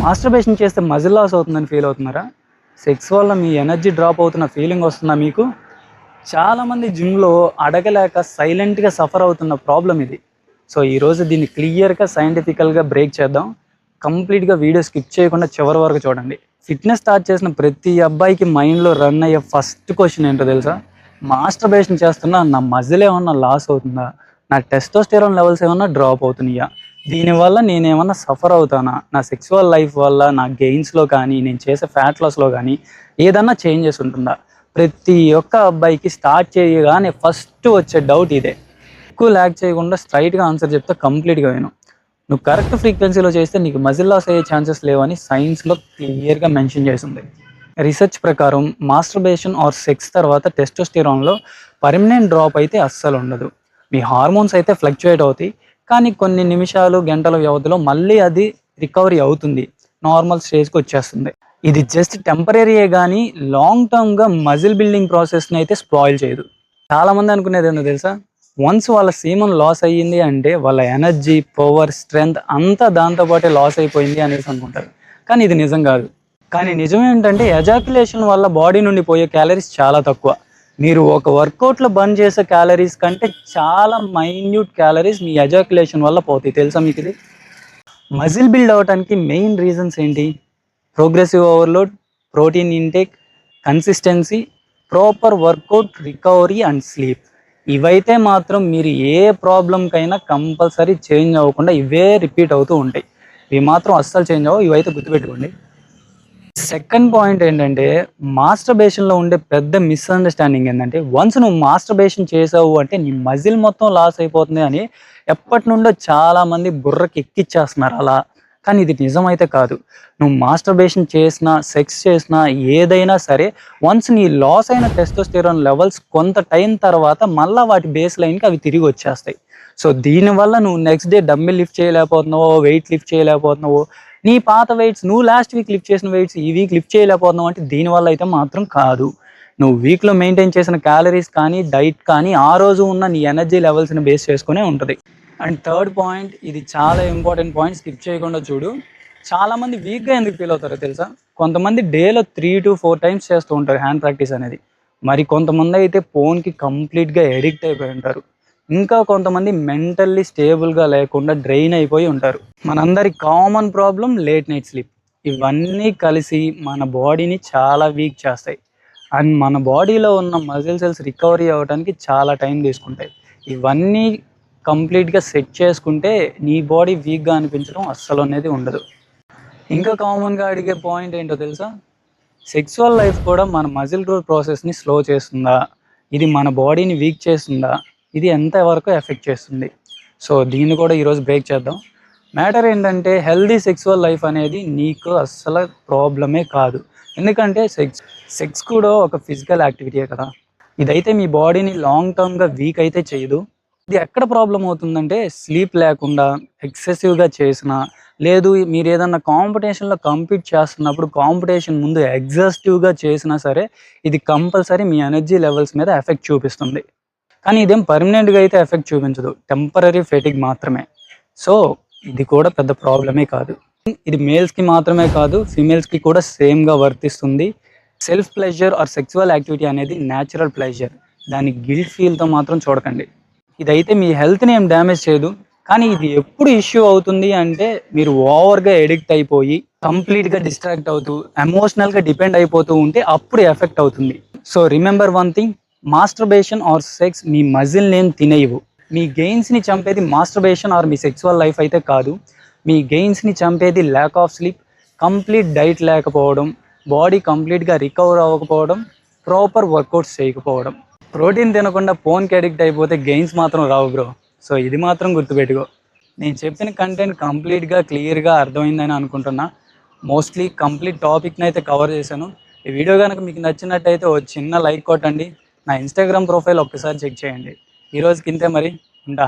Masturbation చేస్తే muscle loss అవుతుందని feel అవుతున్నారా? సెక్స్ వల్ల మీ ఎనర్జీ డ్రాప్ అవుతున్న ఫీలింగ్ వస్తుందా మీకు? చాలామంది జిమ్లో అడగలేక సైలెంట్గా సఫర్ అవుతున్న ప్రాబ్లం ఇది. సో ఈరోజు దీన్ని క్లియర్గా సైంటిఫికల్గా బ్రేక్ చేద్దాం. కంప్లీట్గా వీడియో స్కిప్ చేయకుండా చివరి వరకు చూడండి. ఫిట్నెస్ స్టార్ట్ చేసిన ప్రతి అబ్బాయికి మైండ్లో రన్ అయ్యే ఫస్ట్ క్వశ్చన్ ఏంటో తెలుసా? మాస్టర్బేషన్ చేస్తున్నా నా మజిల్ ఏమన్నా లాస్ అవుతుందా, నా టెస్టోస్టెరాన్ లెవెల్స్ ఏమన్నా డ్రాప్ అవుతున్నాయా, దీనివల్ల నేనేమన్నా సఫర్ అవుతానా, నా సెక్సువల్ లైఫ్ వల్ల నా గెయిన్స్లో కానీ నేను చేసే ఫ్యాట్ లాస్లో కానీ ఏదన్నా చేంజెస్ ఉంటుందా? ప్రతి ఒక్క అబ్బాయికి స్టార్ట్ చేయగానే ఫస్ట్ వచ్చే డౌట్ ఇదే. ఎక్కువ ల్యాక్ చేయకుండా స్ట్రైట్గా ఆన్సర్ చెప్తే కంప్లీట్గా విను. నువ్వు కరెక్ట్ ఫ్రీక్వెన్సీలో చేస్తే నీకు మజిల్ లాస్ అయ్యే ఛాన్సెస్ లేవని సైన్స్లో క్లియర్గా మెన్షన్ చేసింది. రీసెర్చ్ ప్రకారం మాస్టర్బేషన్ ఆర్ సెక్స్ తర్వాత టెస్టోస్టెరాన్లో పర్మనెంట్ డ్రాప్ అయితే అస్సలు ఉండదు. మీ హార్మోన్స్ అయితే ఫ్లక్చుయేట్ అవుతాయి, కానీ కొన్ని నిమిషాలు గంటల వ్యవధిలో మళ్ళీ అది రికవరీ అవుతుంది, నార్మల్ స్టేజ్కి వచ్చేస్తుంది. ఇది జస్ట్ టెంపరీయే కానీ లాంగ్ టర్మ్గా మజిల్ బిల్డింగ్ ప్రాసెస్ని అయితే స్పాయిల్ చేయదు. చాలామంది అనుకునేది ఏంటో తెలుసా? వన్స్ వాళ్ళ సీమన్ లాస్ అయ్యింది అంటే వాళ్ళ ఎనర్జీ, పవర్, స్ట్రెంగ్త్ అంతా దాంతోపాటే లాస్ అయిపోయింది అనేసి అనుకుంటారు. కానీ ఇది నిజం కాదు. కానీ నిజం ఏంటంటే ఎజాక్యులేషన్ వల్ల బాడీ నుండి పోయే క్యాలరీస్ చాలా తక్కువ. మీరు ఒక వర్కౌట్లో బర్న్ చేసే క్యాలరీస్ కంటే చాలా మైన్యూట్ క్యాలరీస్ మీ ఎజాక్యులేషన్ వల్ల పోతాయి. తెలుసా మీకు ఇది? మజిల్ బిల్డ్ అవడానికి మెయిన్ రీజన్స్ ఏంటి? Progressive overload, protein intake, consistency, proper workout, recovery and sleep. ఇవైతే మాత్రం మీరు ఏ ప్రాబ్లంకైనా కంపల్సరీ చేంజ్ అవ్వకుండా ఇవే రిపీట్ అవుతూ ఉంటాయి. ఇవి మాత్రం అస్సలు చేంజ్ అవ్వవు, ఇవైతే గుర్తుపెట్టుకోండి. సెకండ్ పాయింట్ ఏంటంటే, మాస్టర్బేషన్లో ఉండే పెద్ద మిస్అండర్స్టాండింగ్ ఏంటంటే, వన్స్ నువ్వు మాస్టర్బేషన్ చేసావు అంటే నీ మజిల్ మొత్తం లాస్ అయిపోతుంది అని ఎప్పటి నుండో చాలామంది బుర్రకి ఎక్కిచ్చేస్తున్నారు అలా. కానీ ఇది నిజమైతే కాదు. నువ్వు మాస్టర్బేషన్ చేసినా, సెక్స్ చేసినా, ఏదైనా సరే వన్స్ నీ లాస్ అయిన టెస్టోస్టెరాన్ లెవెల్స్ కొంత టైం తర్వాత మళ్ళీ వాటి బేస్ లైన్కి అవి తిరిగి వచ్చేస్తాయి. సో దీనివల్ల నువ్వు నెక్స్ట్ డే డంబెల్ లిఫ్ట్ చేయలేకపోతున్నావు, వెయిట్ లిఫ్ట్ చేయలేకపోతున్నావు, నీ పాత వెయిట్స్, నువ్వు లాస్ట్ వీక్ లిఫ్ట్ చేసిన వెయిట్స్ ఈ వీక్ లిఫ్ట్ చేయలేకపోతున్నావు అంటే దీనివల్ల అయితే మాత్రం కాదు. నువ్వు వీక్లో మెయింటైన్ చేసిన క్యాలరీస్ కానీ, డైట్ కానీ ఆ రోజు ఉన్న నీ ఎనర్జీ లెవెల్స్ని బేస్ చేసుకునే ఉంటుంది. అండ్ థర్డ్ పాయింట్, ఇది చాలా ఇంపార్టెంట్ పాయింట్, స్కిప్ చేయకుండా చూడు. చాలామంది వీక్గా ఎందుకు ఫీల్ అవుతారో తెలుసా? కొంతమంది డేలో 3 to 4 టైమ్స్ చేస్తూ ఉంటారు హ్యాండ్ ప్రాక్టీస్ అనేది. మరి కొంతమంది అయితే ఫోన్కి కంప్లీట్గా ఎడిక్ట్ అయిపోయి ఉంటారు. ఇంకా కొంతమంది మెంటల్లీ స్టేబుల్గా లేకుండా డ్రైన్ అయిపోయి ఉంటారు. మనందరి common problem late night sleep. ఇవన్నీ కలిసి మన బాడీని చాలా వీక్ చేస్తాయి. అండ్ మన బాడీలో ఉన్న మజిల్ సెల్స్ రికవరీ అవ్వడానికి చాలా టైం తీసుకుంటాయి. ఇవన్నీ కంప్లీట్గా సెట్ చేసుకుంటే నీ బాడీ వీక్గా అనిపించడం అస్సలు అనేది ఉండదు. ఇంకా కామన్గా అడిగే పాయింట్ ఏంటో తెలుసా? సెక్సువల్ లైఫ్ కూడా మన మజిల్ గ్రోత్ ప్రాసెస్ని స్లో చేస్తుందా, ఇది మన బాడీని వీక్ చేస్తుందా, ఇది ఎంతవరకు ఎఫెక్ట్ చేస్తుంది? సో దీన్ని కూడా ఈరోజు బ్రేక్ చేద్దాం. మ్యాటర్ ఏంటంటే, హెల్దీ సెక్సువల్ లైఫ్ అనేది నీకు అస్సలు ప్రాబ్లమే కాదు. ఎందుకంటే సెక్స్ కూడా ఒక ఫిజికల్ యాక్టివిటీయే కదా. ఇదైతే మీ బాడీని లాంగ్ టర్మ్గా వీక్ అయితే చేయదు. ఇది ఎక్కడ ప్రాబ్లం అవుతుందంటే, స్లీప్ లేకుండా ఎక్సెసివ్గా చేసిన, లేదు మీరు ఏదన్నా కాంపిటీషన్లో కంపీట్ చేస్తున్నప్పుడు కాంపిటీషన్ ముందు ఎగ్జాస్టివ్గా చేసినా సరే ఇది కంపల్సరీ మీ ఎనర్జీ లెవెల్స్ మీద ఎఫెక్ట్ చూపిస్తుంది. కానీ ఇదేం పర్మనెంట్గా అయితే ఎఫెక్ట్ చూపించదు, టెంపరీ ఫెటిగ్ మాత్రమే. సో ఇది కూడా పెద్ద ప్రాబ్లమే కాదు. ఇది మేల్స్కి మాత్రమే కాదు, ఫీమేల్స్కి కూడా సేమ్గా వర్తిస్తుంది. Self pleasure or sexual activity అనేది న్యాచురల్ ప్లెజర్. దాన్ని గిల్ట్ ఫీల్తో మాత్రం చూడకండి. ఇదైతే మీ హెల్త్ని ఏం డ్యామేజ్ చేయదు. కానీ ఇది ఎప్పుడు ఇష్యూ అవుతుంది అంటే, మీరు ఓవర్గా ఎడిక్ట్ అయిపోయి కంప్లీట్గా డిస్ట్రాక్ట్ అవుతూ ఎమోషనల్గా డిపెండ్ అయిపోతూ ఉంటే అప్పుడు ఎఫెక్ట్ అవుతుంది. So remember one thing, masturbation or sex మీ మజిల్ నేమ్ తినేయవు. మీ గెయిన్స్ని చంపేది మాస్టర్బేషన్ ఆర్ మీ సెక్సువల్ లైఫ్ అయితే కాదు. మీ గెయిన్స్ని చంపేది lack of sleep, complete diet లేకపోవడం, బాడీ కంప్లీట్గా రికవర్ అవ్వకపోవడం, ప్రాపర్ వర్కౌట్స్ చేయకపోవడం. ప్రోటీన్ తినకుండా ఫోన్కి అడిక్ట్ అయిపోతే గెయిన్స్ మాత్రం రావు బ్రో. సో ఇది మాత్రం గుర్తుపెట్టుకో. నేను చెప్పిన కంటెంట్ కంప్లీట్గా క్లియర్గా అర్థమైందని అనుకుంటున్నా. మోస్ట్లీ కంప్లీట్ టాపిక్ని అయితే కవర్ చేశాను. ఈ వీడియో కనుక మీకు నచ్చినట్టయితే ఒక చిన్న లైక్ కొట్టండి. నా ఇన్స్టాగ్రామ్ ప్రొఫైల్ ఒక్కసారి చెక్ చేయండి. ఈరోజుకి ఇంతే, మరి ఉంటా.